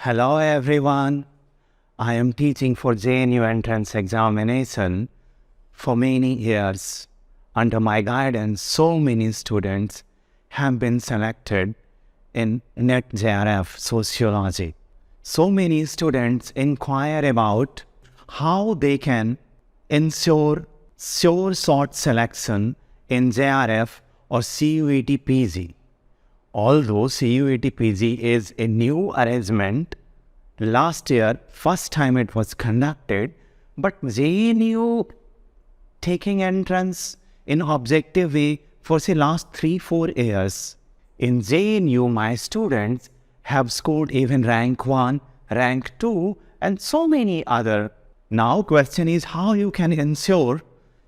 Hello everyone. I am teaching for JNU entrance examination for many years. Under my guidance, so many students have been selected in NET JRF Sociology. So many students inquire about how they can ensure Sureshot selection in JRF or CUET PG. Although CUET PG is a new arrangement, last year, first time it was conducted, but JNU taking entrance in objective way for say last 3-4 years. In JNU, my students have scored even rank 1, rank 2 and so many other. Now question is how you can ensure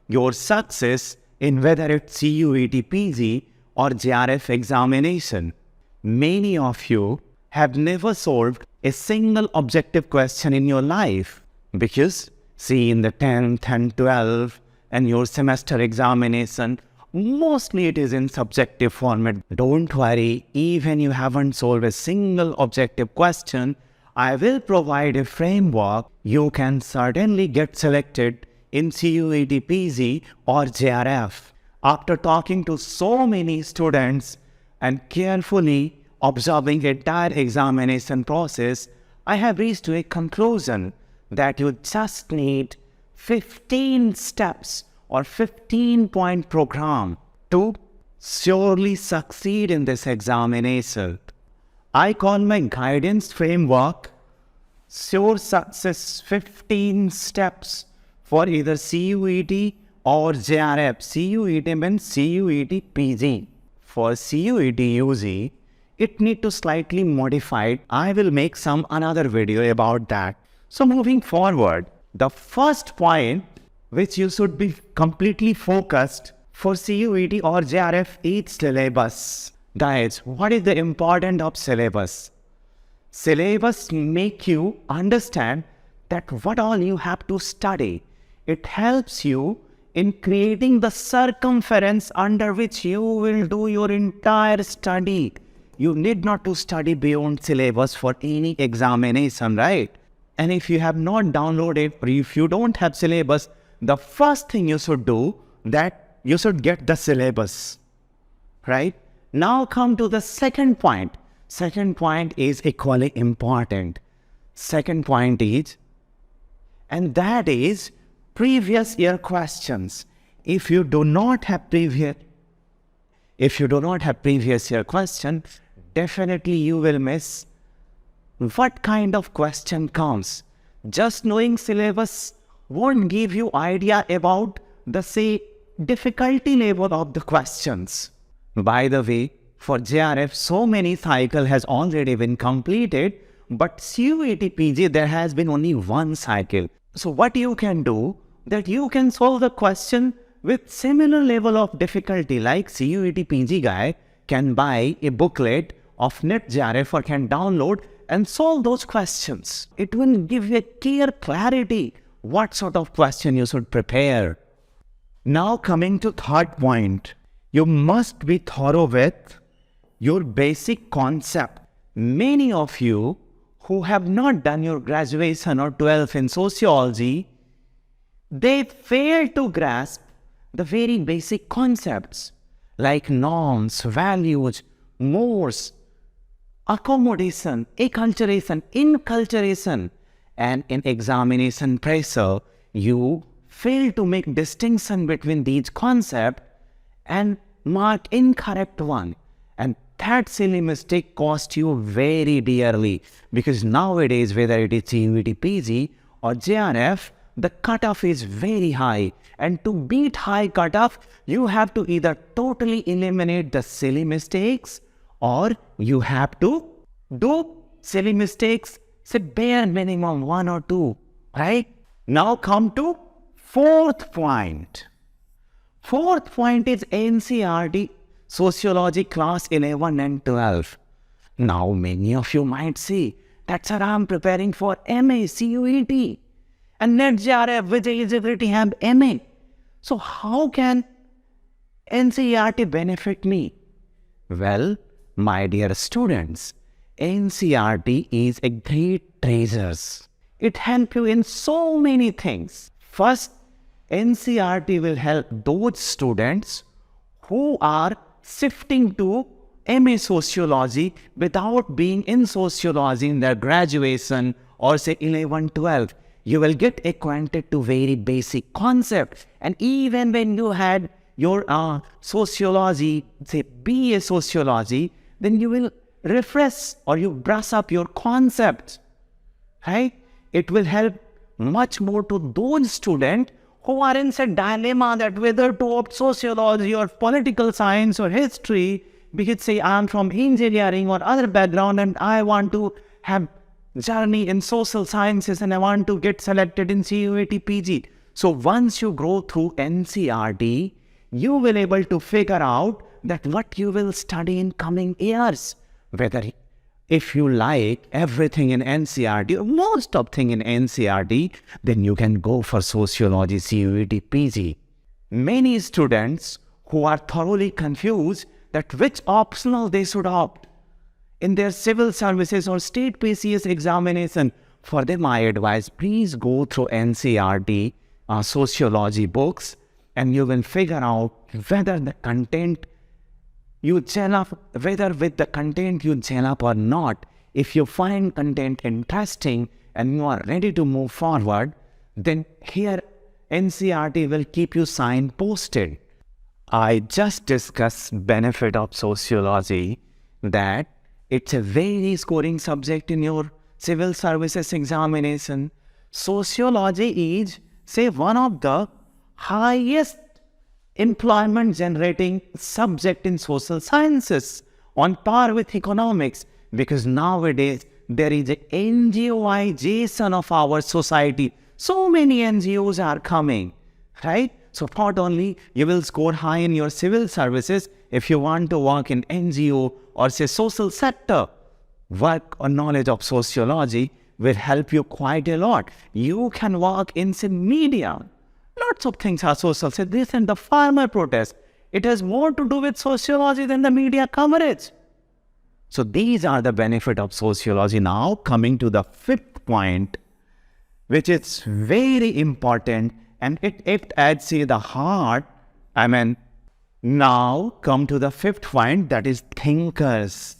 your success in whether it's CUET PG or JRF examination. Many of you have never solved a single objective question in your life because see in the 10th and 12th and your semester examination, mostly it is in subjective format. Don't worry, even you haven't solved a single objective question, I will provide a framework. You can certainly get selected in CUET PG or JRF. After talking to so many students and carefully observing the entire examination process, I have reached to a conclusion that you just need 15 steps or 15-point program to surely succeed in this examination. I call my guidance framework Sure Success 15 Steps for either CUET or JRF. CUET means CUET PG. For CUET UG, it need to slightly modified. I will make some another video about that. So moving forward, the first point which you should be completely focused for CUET or JRF is syllabus. Guys, what is the importance of syllabus? Syllabus make you understand that what all you have to study. It helps you in creating the circumference under which you will do your entire study. You need not to study beyond syllabus for any examination, right? And if you have not downloaded or if you don't have syllabus, the first thing you should do that you should get the syllabus, right? Now come to the second point. Second point is equally important. Second point is, and that is previous year questions. If you do not have previous year question, definitely you will miss what kind of question comes. Just knowing syllabus won't give you idea about the say difficulty level of the questions. By the way, for JRF, so many cycle has already been completed, but CUET PG there has been only one cycle. So what you can do, that you can solve the question with similar level of difficulty, like CUET PG guy can buy a booklet of NET JRF or can download and solve those questions. It will give you a clear clarity what sort of question you should prepare. Now coming to third point, you must be thorough with your basic concept. Many of you who have not done your graduation or 12th in sociology, they fail to grasp the very basic concepts like norms, values, mores, accommodation, acculturation, inculturation, and in examination pressure, you fail to make distinction between these concepts and mark incorrect one. And that silly mistake cost you very dearly because nowadays, whether it is CUET PG or JRF, the cutoff is very high. And to beat high cutoff, you have to either totally eliminate the silly mistakes or you have to do silly mistakes, say bare minimum 1 or 2, right? Now come to fourth point. Fourth point is NCERT Sociology class 11 and 12. Now many of you might say, that sir, I am preparing for MA, CUET and NET JRF with eligibility have MA. So how can NCERT benefit me? Well, my dear students, NCRT is a great treasure. It helps you in so many things. First, NCRT will help those students who are shifting to MA Sociology without being in Sociology in their graduation or say 11, 12. You will get acquainted to very basic concepts. And even when you had your Sociology, say BA Sociology, then you will refresh or you brush up your concepts, right? It will help much more to those students who are in a dilemma that whether to opt sociology or political science or history, because say I'm from engineering or other background and I want to have journey in social sciences and I want to get selected in CUET PG. So once you go through NCRT, you will able to figure out that what you will study in coming years. Whether if you like everything in NCRT or most of thing in NCRT, then you can go for Sociology CUET PG. Many students who are thoroughly confused that which optional they should opt in their civil services or state PCS examination, for them I advise please go through NCRT sociology books and you will figure out whether the content you gel up, whether with the content you gel up or not. If you find content interesting and you are ready to move forward, then here NCRT will keep you signposted. I just discussed benefit of sociology, that it's a very scoring subject in your civil services examination. Sociology is, say, one of the highest employment generating subject in social sciences, on par with economics, because nowadays there is a NGOization of our society. So many NGOs are coming, right? So not only you will score high in your civil services, if you want to work in NGO or say social sector, work or knowledge of sociology will help you quite a lot. You can work in say media. Lots of things are social. Say this and the farmer protest. It has more to do with sociology than the media coverage. So these are the benefit of sociology. Now coming to the fifth point, which is very important, and it adds say the heart. Now come to the fifth point, that is thinkers.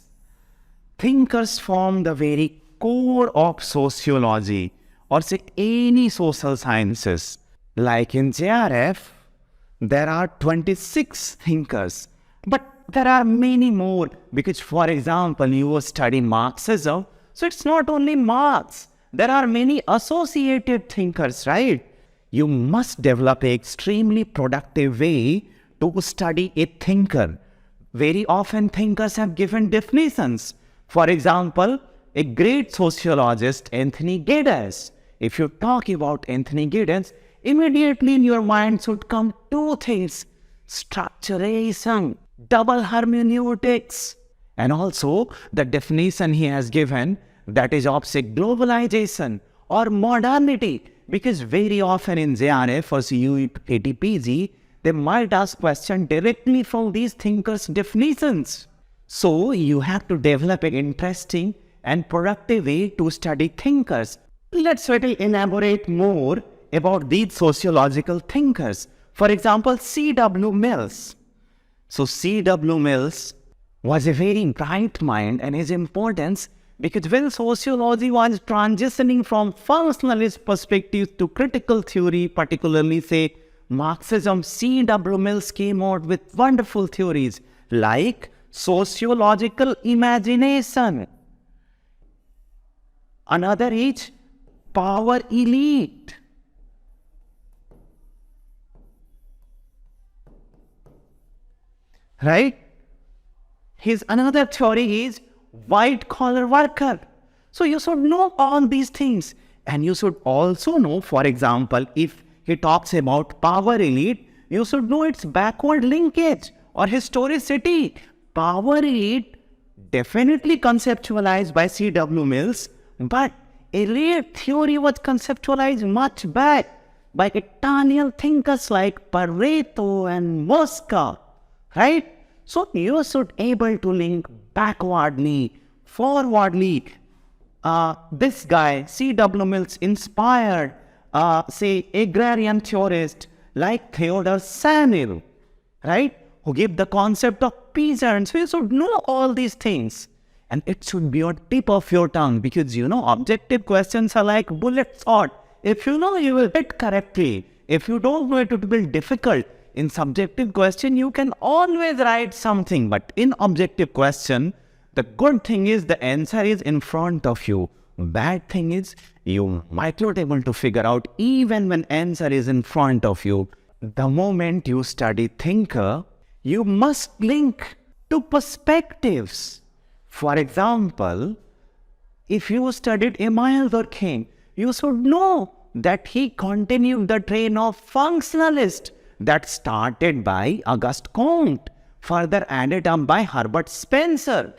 Thinkers form the very core of sociology or say any social sciences. Like in JRF, there are 26 thinkers, but there are many more, because for example, you study Marxism, so it's not only Marx, there are many associated thinkers, right? You must develop an extremely productive way to study a thinker. Very often thinkers have given definitions. For example, a great sociologist, Anthony Giddens. If you talk about Anthony Giddens, immediately in your mind should come two things: structuration, double hermeneutics, and also the definition he has given, that is of say globalization or modernity. Because very often in JRF or CUET PG, they might ask questions directly from these thinkers' definitions. So you have to develop an interesting and productive way to study thinkers. Let's elaborate more about these sociological thinkers. For example, C.W. Mills. So C.W. Mills was a very bright mind, and his importance, because when sociology was transitioning from functionalist perspective to critical theory, particularly say Marxism, C.W. Mills came out with wonderful theories like sociological imagination. Another is power elite. Right? His another theory is white collar worker. So you should know all these things. And you should also know, for example, if he talks about power elite, you should know its backward linkage or historicity. Power elite definitely conceptualized by C.W. Mills, but elite theory was conceptualized much back by Italian thinkers like Pareto and Mosca, right? So you should able to link backwardly forwardly. This guy, C.W. Mills, inspired, say, agrarian theorist like Theodore Samuel, right? Who gave the concept of peasants. We should know all these things. And it should be on tip of your tongue, because objective questions are like bullet shot. If you know, you will hit correctly. If you don't know, it will be difficult. In subjective question, you can always write something. But in objective question, the good thing is the answer is in front of you. Bad thing is you might not be able to figure out even when answer is in front of you. The moment you study thinker, you must link to perspectives. For example, if you studied Emile Durkheim, you should know that he continued the train of functionalist that started by Auguste Comte, further added up by Herbert Spencer,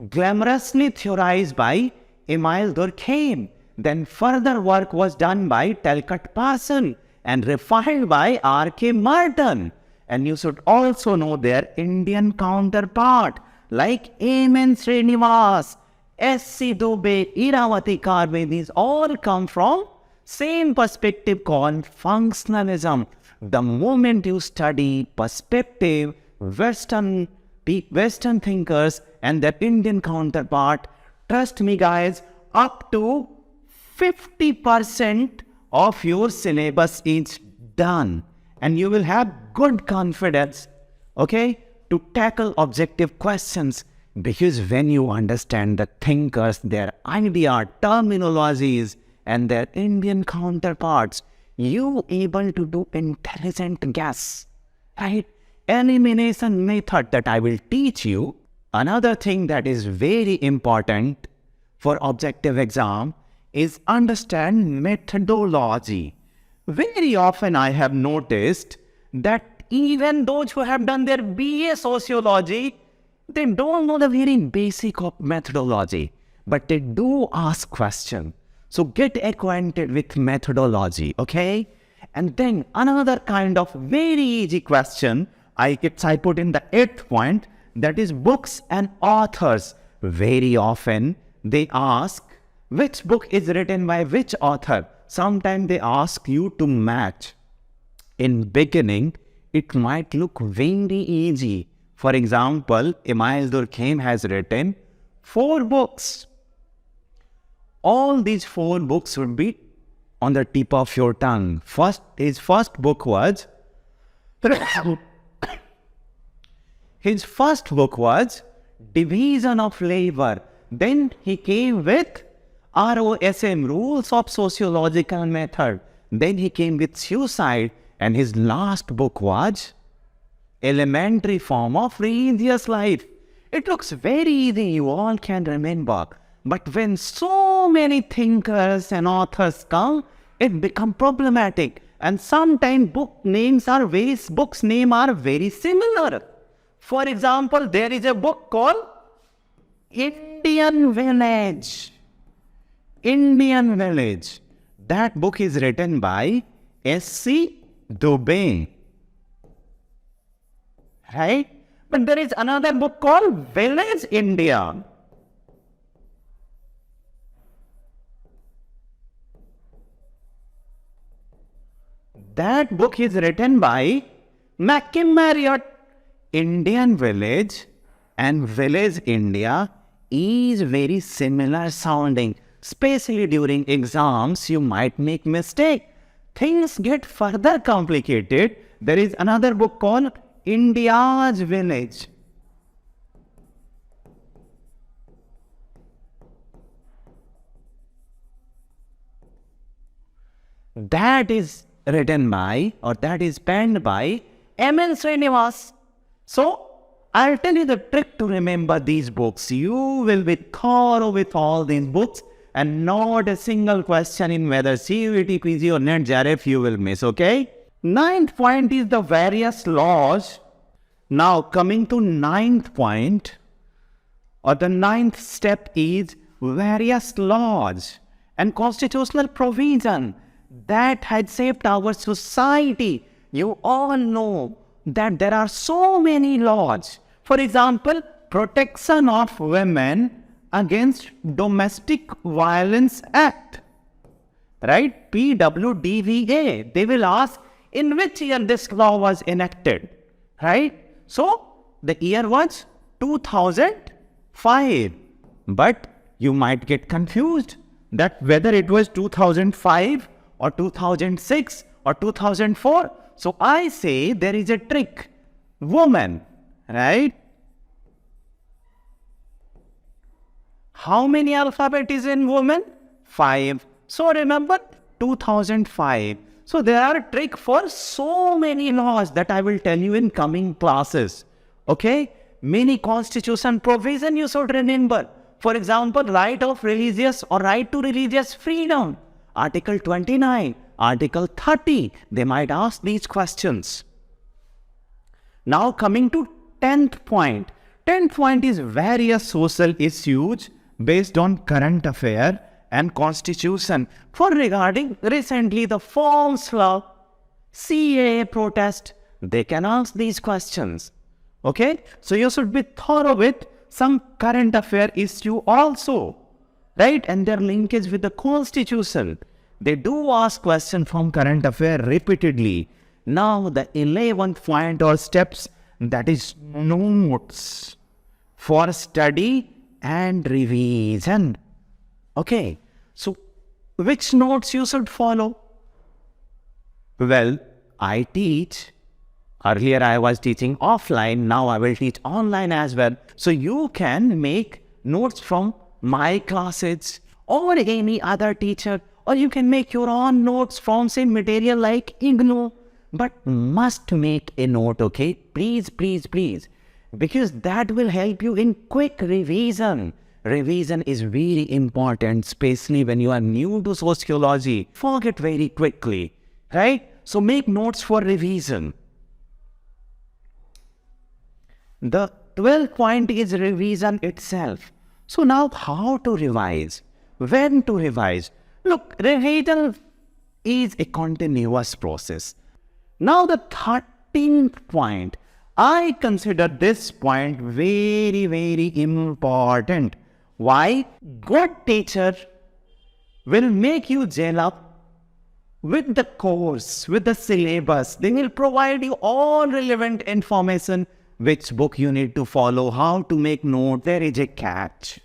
glamorously theorized by Emile Durkheim. Then further work was done by Talcott Parsons and refined by R.K. Merton. And you should also know their Indian counterpart like A.M. Srinivas, S.C. Dubey, Iravati Karve. These all come from same perspective called functionalism. The moment you study perspective, Western thinkers and their Indian counterpart, trust me guys, up to 50% of your syllabus is done. And you will have good confidence, okay, to tackle objective questions. Because when you understand the thinkers, their idea, terminologies, and their Indian counterparts, you able to do intelligent guess, right? Elimination method that I will teach you. Another thing that is very important for objective exam is understand methodology. Very often I have noticed that even those who have done their BA Sociology, they don't know the very basic of methodology, but they do ask questions. So get acquainted with methodology, okay? And then another kind of very easy question I put in the 8th point, that is books and authors. Very often they ask which book is written by which author. Sometimes they ask you to match. In beginning, it might look very easy. For example, Emile Durkheim has written 4 books. All these 4 books would be on the tip of your tongue. His first book was Division of Labor. Then he came with ROSM, Rules of Sociological Method. Then he came with Suicide, and his last book was Elementary Form of Religious Life. It looks very easy, you all can remember. But when so many thinkers and authors come, it becomes problematic. And sometimes books names are very similar. For example, there is a book called Indian Village. Indian Village. That book is written by S.C. Dubey. Right? But there is another book called Village India. That book is written by Mackim Marriott. Indian Village and Village India is very similar sounding. Especially during exams, you might make mistake. Things get further complicated. There is another book called India's Village. That is written by, or that is penned by M.N. Srinivas. So, I'll tell you the trick to remember these books. You will be thorough with all these books and not a single question in whether CUET, PG or NET JRF you will miss, okay? 9th point is the various laws. Now, coming to 9th point, or the 9th step is various laws and constitutional provision that had shaped our society. You all know that there are so many laws. For example, Protection of Women Against Domestic Violence Act. Right? PWDVA. They will ask in which year this law was enacted. Right? So, the year was 2005. But you might get confused that whether it was 2005 or 2006 or 2004. So, I say there is a trick. Woman. Right? How many alphabet is in woman? 5. So remember 2005. So there are a trick for so many laws that I will tell you in coming classes. Okay? Many constitution provision you should remember. For example, right of religious or right to religious freedom. Article 29, Article 30. They might ask these questions. Now coming to 10th point. 10th point is various social issues based on current affair and constitution. For regarding recently the forms law, CAA protest, they can ask these questions. Okay? So you should be thorough with some current affair issue also. Right? And their linkage with the constitution. They do ask questions from current affair repeatedly. Now the 11th point or steps, that is notes for study and revision. Okay, so which notes you should follow? Well, I teach. Earlier I was teaching offline, now I will teach online as well. So you can make notes from my classes or any other teacher, or you can make your own notes from say material like IGNO. But must make a note, okay? Please, please, please. Because that will help you in quick revision. Revision is very important, especially when you are new to sociology. Forget very quickly, right? So make notes for revision. The 12th point is revision itself. So now how to revise? When to revise? Look, revision is a continuous process. Now the 13th point. I consider this point very, very important. Why? Good teacher will make you gel up with the course, with the syllabus. They will provide you all relevant information, which book you need to follow, how to make note. There is a catch.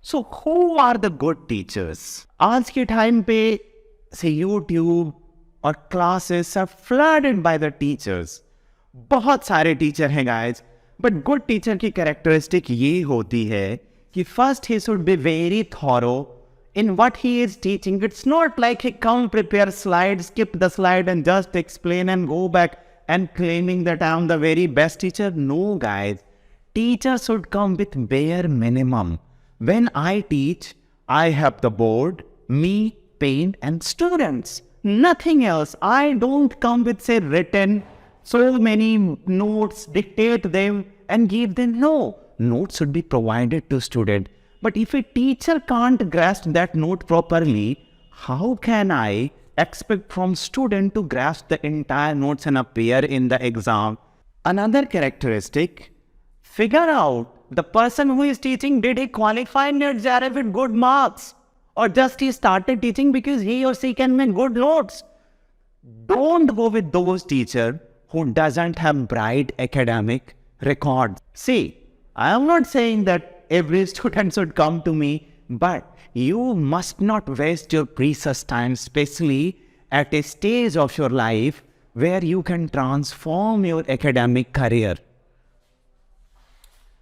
So who are the good teachers? आज के time पे say YouTube और classes are flooded by the teachers. बहुत सारे teacher हैं guys, but good teacher की characteristic ये होती है कि first he should be very thorough in what he is teaching. It's not like he come prepare slides, skip the slide and just explain and go back and claiming that I am the very best teacher. No guys, teacher should come with bare minimum. When I teach, I have the board, me, pen and students. Nothing else. I don't come with say written so many notes, dictate them and give them. No, notes should be provided to student. But if a teacher can't grasp that note properly, how can I expect from student to grasp the entire notes and appear in the exam? Another characteristic, figure out the person who is teaching, did he qualify in JRF with good marks? Or just he started teaching because he or she can make good notes? Don't go with those teachers who doesn't have bright academic records. See, I am not saying that every student should come to me, but you must not waste your precious time, especially at a stage of your life where you can transform your academic career.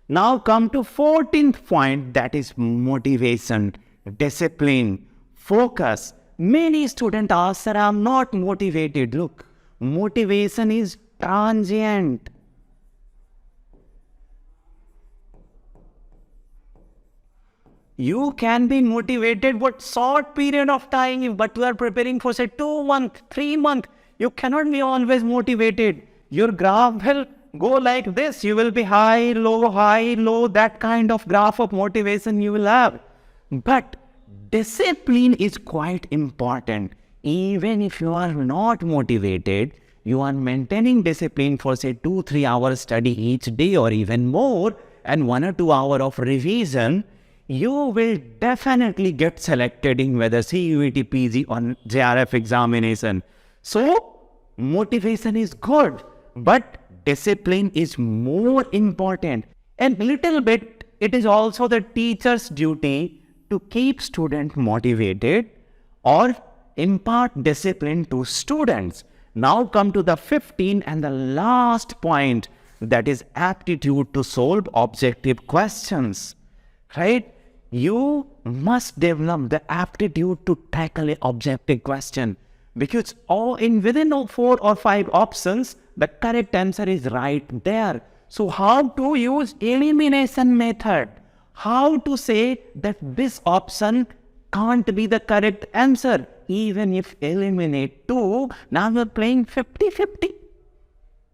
Now come to 14th point, that is motivation, discipline, focus. Many students ask, sir, I am not motivated. Look, motivation is transient. You can be motivated for short period of time, but you are preparing for say 2 months, 3 months. You cannot be always motivated. Your graph will go like this. You will be high, low, that kind of graph of motivation you will have. But discipline is quite important. Even if you are not motivated, you are maintaining discipline for say 2-3 hours study each day or even more. and 1 or 2 hours of revision, you will definitely get selected in whether CUET, PG or JRF examination. So, motivation is good, but discipline is more important. And little bit, it is also the teacher's duty to keep students motivated or impart discipline to students. Now come to the 15th and the last point, that is aptitude to solve objective questions, right? You must develop the aptitude to tackle an objective question, because within 4 or 5 options, the correct answer is right there. So how to use elimination method? How to say that this option can't be the correct answer? Even if eliminate 2, now you're playing 50-50.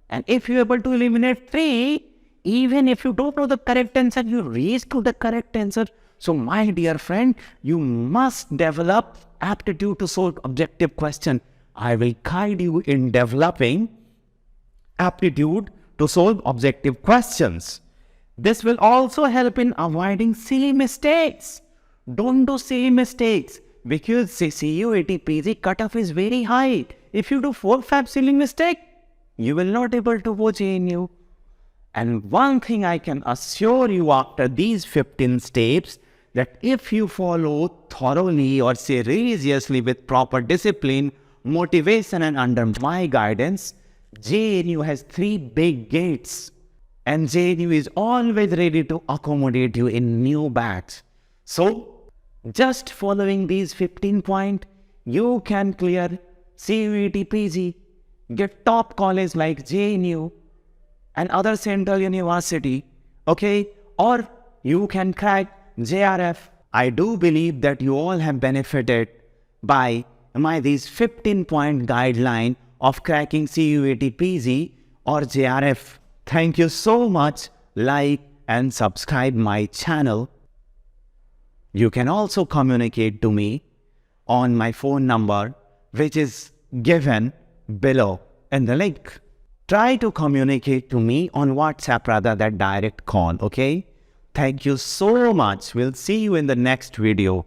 And if you're able to eliminate 3, even if you don't know the correct answer, you reach to the correct answer. So my dear friend, you must develop aptitude to solve objective question. I will guide you in developing aptitude to solve objective questions. This will also help in avoiding silly mistakes. Don't do silly mistakes, because CUET PG cutoff is very high. If you do 4-5 silly mistake, you will not able to go JNU. And one thing I can assure you after these 15 steps, that if you follow thoroughly or say religiously with proper discipline, motivation and under my guidance, JNU has 3 big gates. And JNU is always ready to accommodate you in new batch. So, just following these 15 points, you can clear CUET PG, get top college like JNU and other central university, okay? Or you can crack JRF. I do believe that you all have benefited by these 15-point guideline of cracking CUET PG or JRF. Thank you so much. Like and subscribe my channel. You can also communicate to me on my phone number, which is given below in the link. Try to communicate to me on WhatsApp rather than direct call, okay? Thank you so much. We'll see you in the next video.